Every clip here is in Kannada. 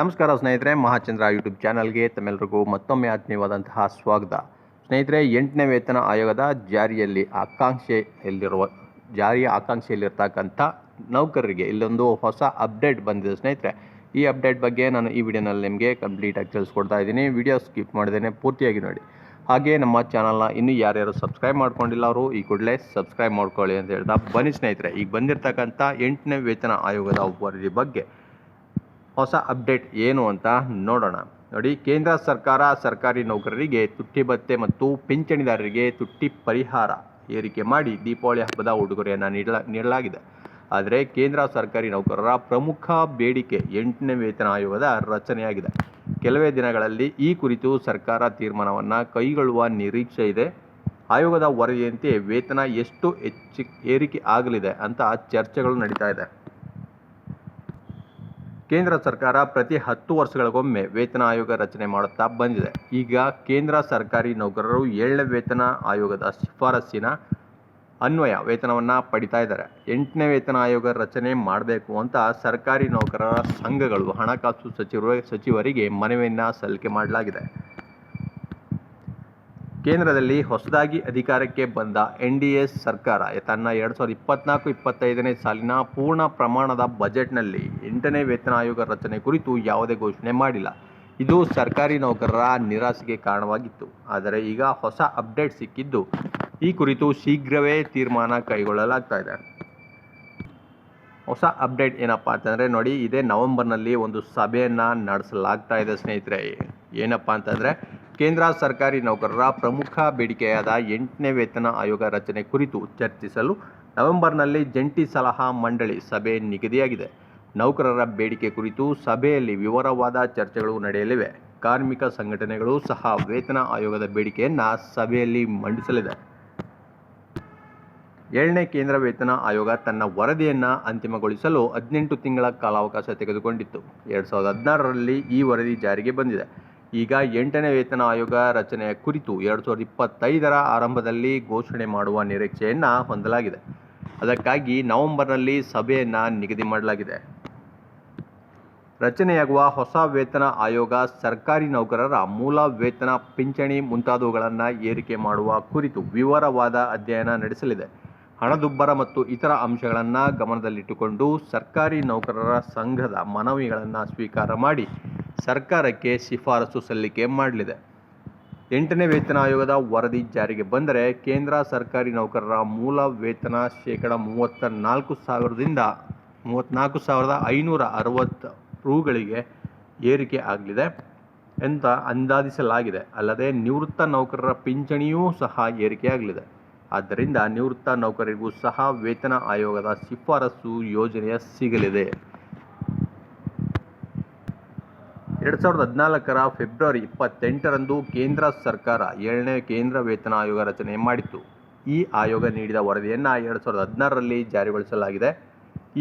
ನಮಸ್ಕಾರ ಸ್ನೇಹಿತರೆ, ಮಹಾಚಂದ್ರ ಯೂಟ್ಯೂಬ್ ಚಾನಲ್ಗೆ ತಮ್ಮೆಲ್ಲರಿಗೂ ಮತ್ತೊಮ್ಮೆ ಆತ್ಮೀಯವಾದಂತಹ ಸ್ವಾಗತ. ಸ್ನೇಹಿತರೆ, 8ನೇ ವೇತನ ಆಯೋಗದ ಜಾರಿಯ ಆಕಾಂಕ್ಷೆಯಲ್ಲಿರ್ತಕ್ಕಂಥ ನೌಕರರಿಗೆ ಇಲ್ಲೊಂದು ಹೊಸ ಅಪ್ಡೇಟ್ ಬಂದಿದೆ ಸ್ನೇಹಿತರೆ. ಈ ಅಪ್ಡೇಟ್ ಬಗ್ಗೆ ನಾನು ಈ ವಿಡಿಯೋನಲ್ಲಿ ನಿಮಗೆ ಕಂಪ್ಲೀಟಾಗಿ ತಿಳಿಸ್ಕೊಡ್ತಾ ಇದ್ದೀನಿ. ವಿಡಿಯೋ ಸ್ಕಿಪ್ ಮಾಡಿದ್ದೇನೆ, ಪೂರ್ತಿಯಾಗಿ ನೋಡಿ. ಹಾಗೆ ನಮ್ಮ ಚಾನಲ್ನ ಇನ್ನೂ ಯಾರ್ಯಾರು ಸಬ್ಸ್ಕ್ರೈಬ್ ಮಾಡ್ಕೊಂಡಿಲ್ಲ ಅವರು ಈ ಕೂಡಲೇ ಸಬ್ಸ್ಕ್ರೈಬ್ ಮಾಡ್ಕೊಳ್ಳಿ ಅಂತ ಹೇಳ್ತಾ ಬನ್ನಿ ಸ್ನೇಹಿತರೆ. ಈಗ ಬಂದಿರತಕ್ಕಂಥ 8ನೇ ವೇತನ ಆಯೋಗದ ವರದಿ ಬಗ್ಗೆ ಹೊಸ ಅಪ್ಡೇಟ್ ಏನು ಅಂತ ನೋಡೋಣ. ನೋಡಿ, ಕೇಂದ್ರ ಸರ್ಕಾರ ಸರ್ಕಾರಿ ನೌಕರರಿಗೆ ತುಟ್ಟಿ ಭತ್ಯೆ ಮತ್ತು ಪಿಂಚಣಿದಾರರಿಗೆ ತುಟ್ಟಿ ಪರಿಹಾರ ಏರಿಕೆ ಮಾಡಿ ದೀಪಾವಳಿ ಹಬ್ಬದ ಉಡುಗೊರೆಯನ್ನು ನೀಡಲಾಗಿದೆ. ಆದರೆ ಕೇಂದ್ರ ಸರ್ಕಾರಿ ನೌಕರರ ಪ್ರಮುಖ ಬೇಡಿಕೆ 8ನೇ ವೇತನ ಆಯೋಗದ ರಚನೆಯಾಗಿದೆ. ಕೆಲವೇ ದಿನಗಳಲ್ಲಿ ಈ ಕುರಿತು ಸರ್ಕಾರ ತೀರ್ಮಾನವನ್ನು ಕೈಗೊಳ್ಳುವ ನಿರೀಕ್ಷೆ ಇದೆ. ಆಯೋಗದ ವರದಿಯಂತೆ ವೇತನ ಎಷ್ಟು ಏರಿಕೆ ಆಗಲಿದೆ ಅಂತ ಚರ್ಚೆಗಳು ನಡೀತಾ ಇದೆ. ಕೇಂದ್ರ ಸರ್ಕಾರ ಪ್ರತಿ 10 ವರ್ಷಗಳಿಗೊಮ್ಮೆ ವೇತನ ಆಯೋಗ ರಚನೆ ಮಾಡುತ್ತಾ ಬಂದಿದೆ. ಈಗ ಕೇಂದ್ರ ಸರ್ಕಾರಿ ನೌಕರರು 7ನೇ ವೇತನ ಆಯೋಗದ ಶಿಫಾರಸ್ಸಿನ ಅನ್ವಯ ವೇತನವನ್ನು ಪಡಿತಾ ಇದ್ದಾರೆ. 8ನೇ ವೇತನ ಆಯೋಗ ರಚನೆ ಮಾಡಬೇಕು ಅಂತ ಸರ್ಕಾರಿ ನೌಕರರ ಸಂಘಗಳು ಹಣಕಾಸು ಸಚಿವರಿಗೆ ಮನವಿಯನ್ನು ಸಲ್ಲಿಕೆ ಮಾಡಲಾಗಿದೆ. ಕೇಂದ್ರದಲ್ಲಿ ಹೊಸದಾಗಿ ಅಧಿಕಾರಕ್ಕೆ ಬಂದ NDA ಸರ್ಕಾರ ತನ್ನ 2024-25ನೇ ಸಾಲಿನ ಪೂರ್ಣ ಪ್ರಮಾಣದ ಬಜೆಟ್ನಲ್ಲಿ 8ನೇ ವೇತನ ಆಯೋಗ ರಚನೆ ಕುರಿತು ಯಾವುದೇ ಘೋಷಣೆ ಮಾಡಿಲ್ಲ. ಇದು ಸರ್ಕಾರಿ ನೌಕರರ ನಿರಾಸೆಗೆ ಕಾರಣವಾಗಿತ್ತು. ಆದರೆ ಈಗ ಹೊಸ ಅಪ್ಡೇಟ್ ಸಿಕ್ಕಿದ್ದು ಈ ಕುರಿತು ಶೀಘ್ರವೇ ತೀರ್ಮಾನ ಕೈಗೊಳ್ಳಲಾಗ್ತಾ ಇದೆ. ಹೊಸ ಅಪ್ಡೇಟ್ ಏನಪ್ಪ ಅಂತಂದರೆ, ನೋಡಿ, ಇದೇ ನವೆಂಬರ್ನಲ್ಲಿ ಒಂದು ಸಭೆಯನ್ನು ನಡೆಸಲಾಗ್ತಾ ಇದೆ ಸ್ನೇಹಿತರೆ. ಏನಪ್ಪ ಅಂತಂದರೆ, ಕೇಂದ್ರ ಸರ್ಕಾರಿ ನೌಕರರ ಪ್ರಮುಖ ಬೇಡಿಕೆಯಾದ 8ನೇ ವೇತನ ಆಯೋಗ ರಚನೆ ಕುರಿತು ಚರ್ಚಿಸಲು ನವೆಂಬರ್ನಲ್ಲಿ ಜಂಟಿ ಸಲಹಾ ಮಂಡಳಿ ಸಭೆ ನಿಗದಿಯಾಗಿದೆ. ನೌಕರರ ಬೇಡಿಕೆ ಕುರಿತು ಸಭೆಯಲ್ಲಿ ವಿವರವಾದ ಚರ್ಚೆಗಳು ನಡೆಯಲಿವೆ. ಕಾರ್ಮಿಕ ಸಂಘಟನೆಗಳು ಸಹ ವೇತನ ಆಯೋಗದ ಬೇಡಿಕೆಯನ್ನು ಸಭೆಯಲ್ಲಿ ಮಂಡಿಸಲಿದೆ. 7ನೇ ಕೇಂದ್ರ ವೇತನ ಆಯೋಗ ತನ್ನ ವರದಿಯನ್ನು ಅಂತಿಮಗೊಳಿಸಲು 18 ತಿಂಗಳ ಕಾಲಾವಕಾಶ ತೆಗೆದುಕೊಂಡಿತ್ತು. 2016ರಲ್ಲಿ ಈ ವರದಿ ಜಾರಿಗೆ ಬಂದಿದೆ. ಈಗ 8ನೇ ವೇತನ ಆಯೋಗ ರಚನೆಯ ಕುರಿತು 2025ರ ಆರಂಭದಲ್ಲಿ ಘೋಷಣೆ ಮಾಡುವ ನಿರೀಕ್ಷೆಯನ್ನು ಹೊಂದಲಾಗಿದೆ. ಅದಕ್ಕಾಗಿ ನವೆಂಬರ್ನಲ್ಲಿ ಸಭೆಯನ್ನು ನಿಗದಿ ಮಾಡಲಾಗಿದೆ. ರಚನೆಯಾಗುವ ಹೊಸ ವೇತನ ಆಯೋಗ ಸರ್ಕಾರಿ ನೌಕರರ ಮೂಲ ವೇತನ, ಪಿಂಚಣಿ ಮುಂತಾದವುಗಳನ್ನು ಏರಿಕೆ ಮಾಡುವ ಕುರಿತು ವಿವರವಾದ ಅಧ್ಯಯನ ನಡೆಸಲಿದೆ. ಹಣದುಬ್ಬರ ಮತ್ತು ಇತರ ಅಂಶಗಳನ್ನು ಗಮನದಲ್ಲಿಟ್ಟುಕೊಂಡು ಸರ್ಕಾರಿ ನೌಕರರ ಸಂಘದ ಮನವಿಗಳನ್ನು ಸ್ವೀಕಾರ ಮಾಡಿ ಸರ್ಕಾರಕ್ಕೆ ಶಿಫಾರಸು ಸಲ್ಲಿಕೆ ಮಾಡಲಿದೆ. 8ನೇ ವೇತನ ಆಯೋಗದ ವರದಿ ಜಾರಿಗೆ ಬಂದರೆ ಕೇಂದ್ರ ಸರ್ಕಾರಿ ನೌಕರರ ಮೂಲ ವೇತನ ಶೇಕಡ 34,000ದಿಂದ 34,560 ರೂಗಳಿಗೆ ಏರಿಕೆ ಆಗಲಿದೆ ಅಂತ ಅಂದಾಜಿಸಲಾಗಿದೆ. ಅಲ್ಲದೆ ನಿವೃತ್ತ ನೌಕರರ ಪಿಂಚಣಿಯೂ ಸಹ ಏರಿಕೆಯಾಗಲಿದೆ. ಆದ್ದರಿಂದ ನಿವೃತ್ತ ನೌಕರರಿಗೂ ಸಹ ವೇತನ ಆಯೋಗದ ಶಿಫಾರಸು ಯೋಜನೆಯ ಸಿಗಲಿದೆ. 2014ರ ಫೆಬ್ರವರಿ 28ರಂದು ಕೇಂದ್ರ ಸರ್ಕಾರ 7ನೇ ಕೇಂದ್ರ ವೇತನ ಆಯೋಗ ರಚನೆ ಮಾಡಿತ್ತು. ಈ ಆಯೋಗ ನೀಡಿದ ವರದಿಯನ್ನು 2016ರಲ್ಲಿ ಜಾರಿಗೊಳಿಸಲಾಗಿದೆ.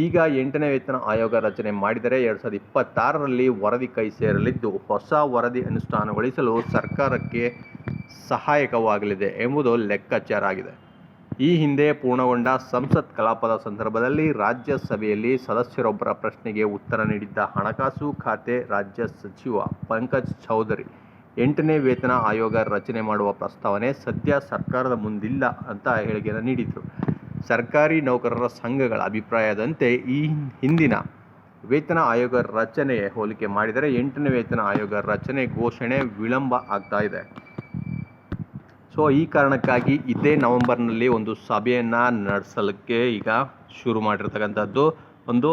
ಈಗ 8ನೇ ವೇತನ ಆಯೋಗ ರಚನೆ ಮಾಡಿದರೆ 2026ರಲ್ಲಿ ವರದಿ ಕೈ ಸೇರಲಿದ್ದು ಹೊಸ ವರದಿ ಅನುಷ್ಠಾನಗೊಳಿಸಲು ಸರ್ಕಾರಕ್ಕೆ ಸಹಾಯಕವಾಗಲಿದೆ ಎಂಬುದು ಲೆಕ್ಕಾಚಾರ ಆಗಿದೆ. ಈ ಹಿಂದೆ ಪೂರ್ಣಗೊಂಡ ಸಂಸತ್ ಕಲಾಪದ ಸಂದರ್ಭದಲ್ಲಿ ರಾಜ್ಯಸಭೆಯಲ್ಲಿ ಸದಸ್ಯರೊಬ್ಬರ ಪ್ರಶ್ನೆಗೆ ಉತ್ತರ ನೀಡಿದ್ದ ಹಣಕಾಸು ಖಾತೆ ರಾಜ್ಯ ಸಚಿವ ಪಂಕಜ್ ಚೌಧರಿ 8ನೇ ವೇತನ ಆಯೋಗ ರಚನೆ ಮಾಡುವ ಪ್ರಸ್ತಾವನೆ ಸದ್ಯ ಸರ್ಕಾರದ ಮುಂದಿಲ್ಲ ಅಂತ ಹೇಳಿಕೆಯನ್ನು ನೀಡಿದರು. ಸರ್ಕಾರಿ ನೌಕರರ ಸಂಘಗಳ ಅಭಿಪ್ರಾಯದಂತೆ ಈ ಹಿಂದಿನ ವೇತನ ಆಯೋಗ ರಚನೆಗೆ ಹೋಲಿಕೆ ಮಾಡಿದರೆ 8ನೇ ವೇತನ ಆಯೋಗ ರಚನೆ ಘೋಷಣೆ ವಿಳಂಬ ಆಗ್ತಾ ಇದೆ. ಸೊ ಈ ಕಾರಣಕ್ಕಾಗಿ ಇದೇ ನವೆಂಬರ್ನಲ್ಲಿ ಒಂದು ಸಭೆಯನ್ನು ನಡೆಸಲಿಕ್ಕೆ ಈಗ ಶುರು ಮಾಡಿರ್ತಕ್ಕಂಥದ್ದು, ಒಂದು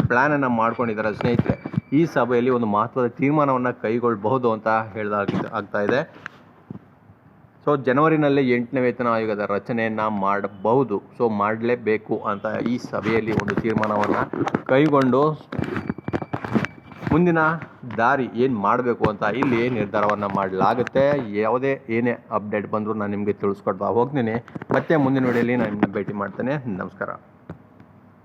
ಪ್ಲ್ಯಾನನ್ನು ಮಾಡ್ಕೊಂಡಿದ್ದಾರೆ ಸ್ನೇಹಿತರೆ. ಈ ಸಭೆಯಲ್ಲಿ ಒಂದು ಮಹತ್ವದ ತೀರ್ಮಾನವನ್ನು ಕೈಗೊಳ್ಳಬಹುದು ಅಂತ ಆಗ್ತಾ ಇದೆ. ಸೊ ಜನವರಿನಲ್ಲಿ 8ನೇ ವೇತನ ಆಯೋಗದ ರಚನೆಯನ್ನು ಮಾಡಬಹುದು. ಸೊ ಮಾಡಲೇಬೇಕು ಅಂತ ಈ ಸಭೆಯಲ್ಲಿ ಒಂದು ತೀರ್ಮಾನವನ್ನು ಕೈಗೊಂಡು ಮುಂದಿನ ದಾರಿ ಏನು ಮಾಡಬೇಕು ಅಂತ ಇಲ್ಲಿ ನಿರ್ಧಾರವನ್ನು ಮಾಡಲಾಗುತ್ತೆ. ಏನೇ ಅಪ್ಡೇಟ್ ಬಂದರೂ ನಾನು ನಿಮಗೆ ತಿಳಿಸ್ಕೊಡ್ತಾ ಹೋಗ್ತೀನಿ. ಮತ್ತೆ ಮುಂದಿನ ವಿಡಿಯೋಲಿ ನಾನು ನಿಮ್ಮನ್ನ ಭೇಟಿ ಮಾಡ್ತೇನೆ. ನಮಸ್ಕಾರ.